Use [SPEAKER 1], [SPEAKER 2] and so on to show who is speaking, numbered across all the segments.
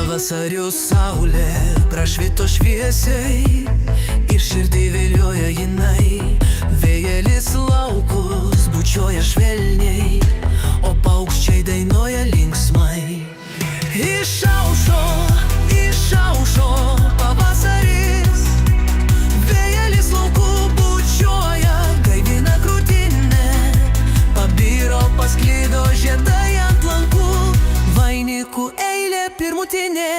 [SPEAKER 1] Pavasario saulė prašvito šviesiai, ir širdį vilioja jinai. Vėjelis laukus bučiuoja švelniai, o paukščiai dainuoja linksmai. Išaušo pavasaris, vėjelis laukų bučiuoja, gaivina krūtinę. Pabiro, pasklido žiedai ant lankų, vainikų eilė pirmutinė.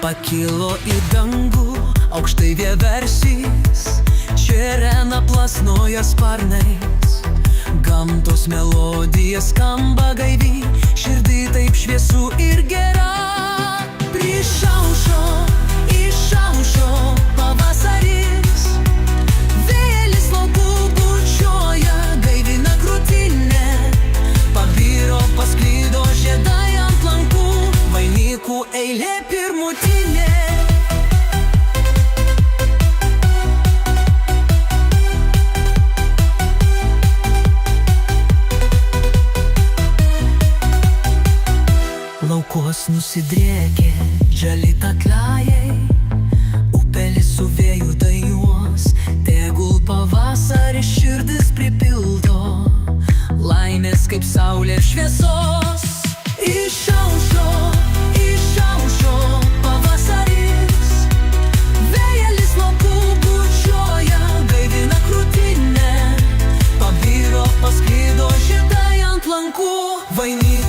[SPEAKER 1] Pakilo į dangų aukštai vieversys, čerena plasnoja sparnais. Gamtos melodija skamba gaivi, širdį taip šviesu ir gera. Išaušo pavasaris, vėjelis laukų bučiuoja, gaivina krūtinę. Pabiro, pasklido žiedai ant lankų, vainikų eilė pirmutinė. Laukos nusidriekė žali taklajai, upelis su vėju dainuos, tegul pavasarį širdis pripildo laimės kaip saulė šviesos. Išaušo pavasaris, vėjelis laukų bučiuoja, gaivina krūtinę. Pabiro, pasklido žiedai ant lankų, vainikų